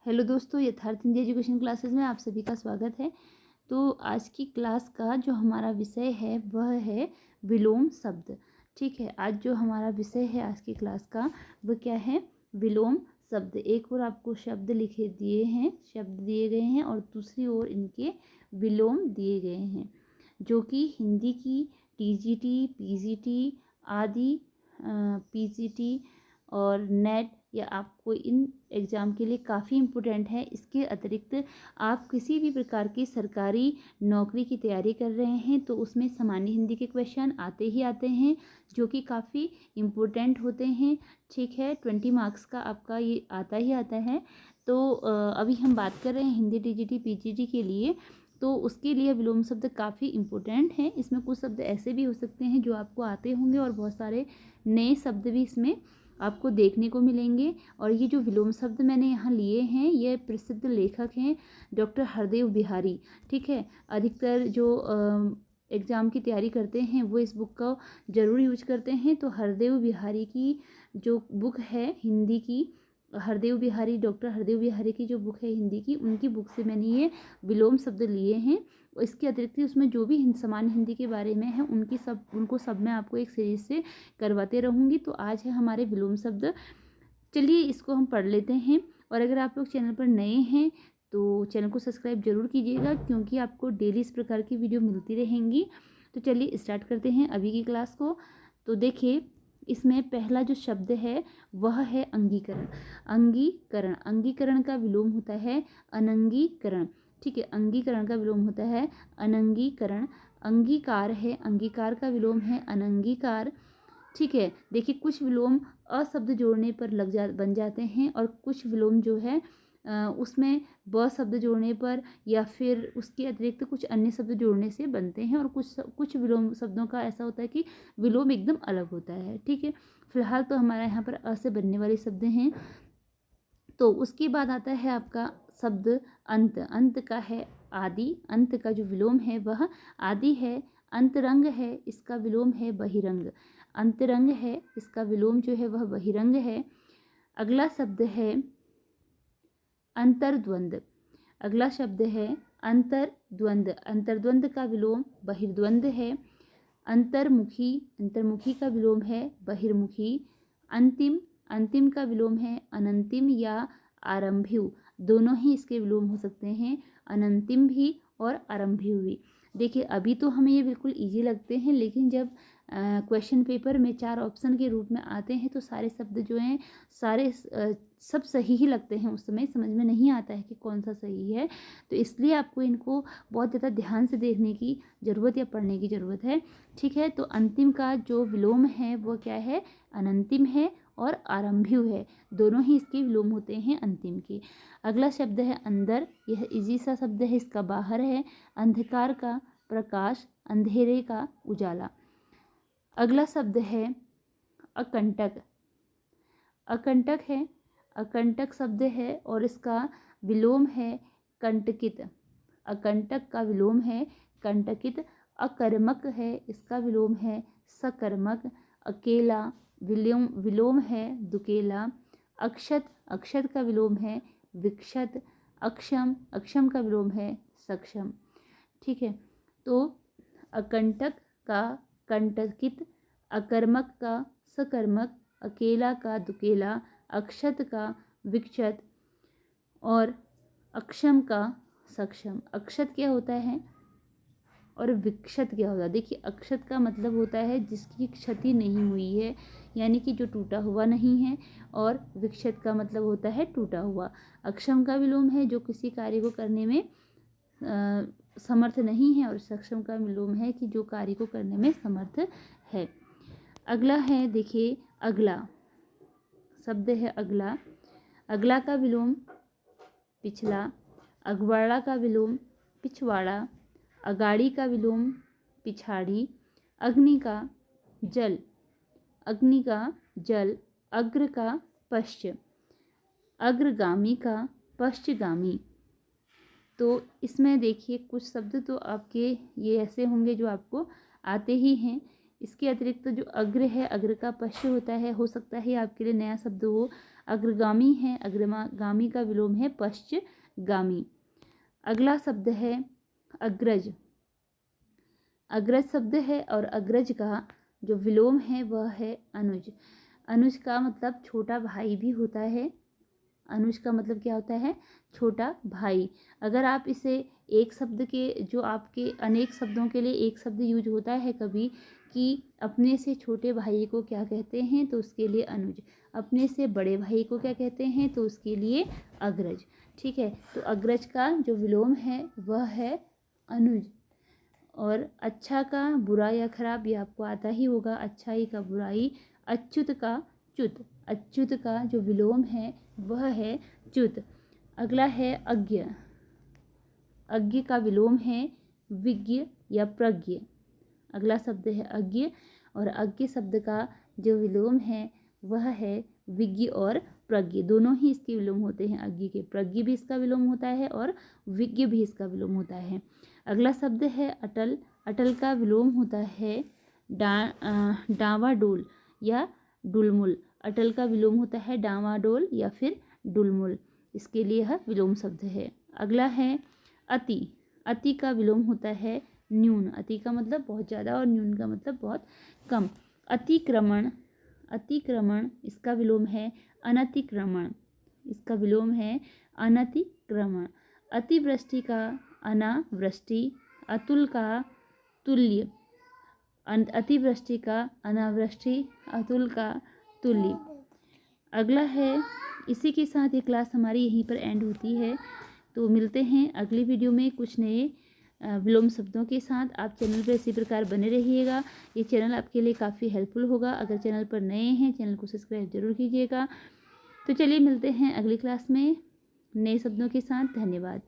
Hello दोस्तों, यथार्थ Hindi education classes में आप सभी का स्वागत है। तो आज की क्लास का जो हमारा विषय है वह है विलोम शब्द। ठीक है, आज जो हमारा विषय है आज की क्लास का वह क्या है? विलोम शब्द। एक ओर आपको शब्द शब्द दिए गए हैं और दूसरी ओर इनके विलोम दिए गए हैं, जो कि हिंदी की टीजीटी, पीजीटी आदि, पीजीटी और नेट या आपको इन एग्ज़ाम के लिए काफ़ी इम्पोर्टेंट है। इसके अतिरिक्त आप किसी भी प्रकार की सरकारी नौकरी की तैयारी कर रहे हैं तो उसमें सामान्य हिंदी के क्वेश्चन आते ही आते हैं, जो कि काफ़ी इम्पोर्टेंट होते हैं। ठीक है, 20 मार्क्स का आपका ये आता ही आता है। तो अभी हम बात कर रहे हैं हिंदी टीजीटी पीजीटी के लिए, तो उसके लिए विलोम शब्द काफ़ी इम्पोर्टेंट हैं। इसमें कुछ शब्द ऐसे भी हो सकते हैं जो आपको आते होंगे और बहुत सारे नए शब्द भी इसमें आपको देखने को मिलेंगे। और ये जो विलोम शब्द मैंने यहाँ लिए हैं ये प्रसिद्ध लेखक हैं डॉक्टर हरदेव बिहारी। ठीक है, अधिकतर जो एग्ज़ाम की तैयारी करते हैं वो इस बुक का ज़रूर यूज करते हैं। तो हरदेव बिहारी की जो बुक है हिंदी की, डॉक्टर हरदेव बिहारी की जो बुक है हिंदी की, उनकी बुक से मैंने ये विलोम शब्द लिए हैं। इसके अतिरिक्त उसमें जो भी सामान्य हिंदी के बारे में है उनको सब मैं आपको एक सीरीज से करवाते रहूँगी। तो आज है हमारे विलोम शब्द। चलिए इसको हम पढ़ लेते हैं। और अगर आप लोग चैनल पर नए हैं तो चैनल को सब्सक्राइब जरूर कीजिएगा, क्योंकि आपको डेली इस प्रकार की वीडियो मिलती रहेंगी। तो चलिए स्टार्ट करते हैं अभी की क्लास को। तो देखिए, इसमें पहला जो शब्द है वह है अंगीकरण। अंगीकरण, अंगीकरण का विलोम होता है अनंगीकरण। ठीक है, अंगीकरण का विलोम होता है अनंगीकरण। अंगीकार है, अंगीकार का विलोम है अनंगीकार। ठीक है, देखिए कुछ विलोम अशब्द जोड़ने पर बन जाते हैं और कुछ विलोम जो है उसमें ब शब्द जोड़ने पर या फिर उसके अतिरिक्त कुछ अन्य शब्द जोड़ने से बनते हैं। और कुछ विलोम शब्दों का ऐसा होता है कि विलोम एकदम अलग होता है। ठीक है, फिलहाल तो हमारा यहाँ पर अ से बनने वाले शब्द हैं। तो उसके बाद आता है आपका शब्द अंत। अंत का है आदि। अंत का जो विलोम है वह आदि है। अंतरंग है, इसका विलोम है बहिरंग। अंतरंग है, इसका विलोम जो है वह बहिरंग है। अगला शब्द है अंतर्द्वंद। अगला शब्द है अंतर्द्वंद। अंतर्द्वंद का विलोम बहिर्द्वंद है। अंतर्मुखी, अंतर्मुखी का विलोम है बहिर्मुखी। अंतिम, अंतिम का विलोम है अनंतिम या आरंभ्यु। दोनों ही इसके विलोम हो सकते हैं, अनंतिम भी और आरंभ्यु भी। देखिए अभी तो हमें ये बिल्कुल इजी लगते हैं, लेकिन जब क्वेश्चन पेपर में 4 ऑप्शन के रूप में आते हैं तो सारे शब्द जो हैं सब सही ही लगते हैं। उस समय समझ में नहीं आता है कि कौन सा सही है। तो इसलिए आपको इनको बहुत ज़्यादा ध्यान से देखने की ज़रूरत या पढ़ने की ज़रूरत है। ठीक है, तो अंतिम का जो विलोम है वो क्या है? अनंतिम है और आरंभ्यु है। दोनों ही इसके विलोम होते हैं अंतिम के। अगला शब्द है अंदर। यह इजी सा शब्द है, इसका बाहर है। अंधकार का प्रकाश, अंधेरे का उजाला। अगला शब्द है अकंटक। अकंटक है, अकंटक शब्द है और इसका विलोम है कंटकित। अकंटक का विलोम है कंटकित। अकर्मक है, इसका विलोम है सकर्मक। अकेला, विलोम है दुकेला। अक्षत, अक्षत का विलोम है विक्षत। अक्षम, अक्षम का विलोम है सक्षम। ठीक है, तो अकंटक का कंटकित, अकर्मक का सकर्मक, अकेला का दुकेला, अक्षत का विक्षत और अक्षम का सक्षम। अक्षत क्या होता है और विक्षत क्या होता है? देखिए अक्षत का मतलब होता है जिसकी क्षति नहीं हुई है, यानी कि जो टूटा हुआ नहीं है। और विक्षत का मतलब होता है टूटा हुआ। अक्षम का विलोम है जो किसी कार्य को करने में समर्थ नहीं है, और सक्षम का विलोम है कि जो कार्य को करने में समर्थ है। अगला है, देखिए अगला शब्द है अगला। अगला का विलोम पिछला। अगवाड़ा का विलोम पिछवाड़ा। अगाड़ी का विलोम पिछाड़ी। अग्नि का जल, अग्नि का जल। अग्र का पश्च, अग्रगामी का पश्चगामी। तो इसमें देखिए कुछ शब्द तो आपके ये ऐसे होंगे जो आपको आते ही हैं। इसके अतिरिक्त जो अग्र है, अग्र का पश्च होता है, हो सकता है आपके लिए नया शब्द हो। अग्रगामी है, अग्रगामी का विलोम है पश्चगामी। अगला शब्द है अग्रज। अग्रज शब्द है और अग्रज का जो विलोम है वह है अनुज। अनुज का मतलब छोटा भाई भी होता है। अनुज का मतलब क्या होता है? छोटा भाई। अगर आप इसे एक शब्द के, जो आपके अनेक शब्दों के लिए एक शब्द यूज होता है कभी, कि अपने से छोटे भाई को क्या कहते हैं, तो उसके लिए अनुज। अपने से बड़े भाई को क्या कहते हैं, तो उसके लिए अग्रज। ठीक है, तो अग्रज का जो विलोम है वह है अनुज। और अच्छा का बुरा या खराब ये आपको आता ही होगा, अच्छाई का बुराई, अच्युत का च्युत। अच्युत का जो विलोम है वह है च्युत। अगला है अज्ञ। अज्ञ का विलोम है विज्ञ या प्रज्ञ। अगला शब्द है अज्ञ, और अज्ञ शब्द का जो विलोम है वह है विज्ञ और प्रज्ञ। दोनों ही इसके विलोम होते हैं, अज्ञ के। प्रज्ञ भी इसका विलोम होता है और विज्ञ भी इसका विलोम होता है। अगला शब्द है अटल। अटल का विलोम होता है डावाडोल या डुलमुल। अटल का विलोम होता है डावाडोल या फिर डुलमुल। इसके लिए यह विलोम शब्द है। अगला है अति। अति का विलोम होता है न्यून। अति का मतलब बहुत ज़्यादा और न्यून का मतलब बहुत कम। अतिक्रमण। अतिक्रमण इसका विलोम है अनतिक्रमण। इसका विलोम है अनतिक्रमण। अतिवृष्टि का अनावृष्टि। अतुल का तुल्य। अतिवृष्टि का अनावृष्टि, अतुल का तुल्य। अगला है, इसी के साथ ये क्लास हमारी यहीं पर एंड होती है। तो मिलते हैं अगली वीडियो में कुछ नए विलोम शब्दों के साथ। आप चैनल पर इसी प्रकार बने रहिएगा। ये चैनल आपके लिए काफ़ी हेल्पफुल होगा। अगर चैनल पर नए हैं, चैनल को सब्सक्राइब जरूर कीजिएगा। तो चलिए मिलते हैं अगली क्लास में नए शब्दों के साथ। धन्यवाद।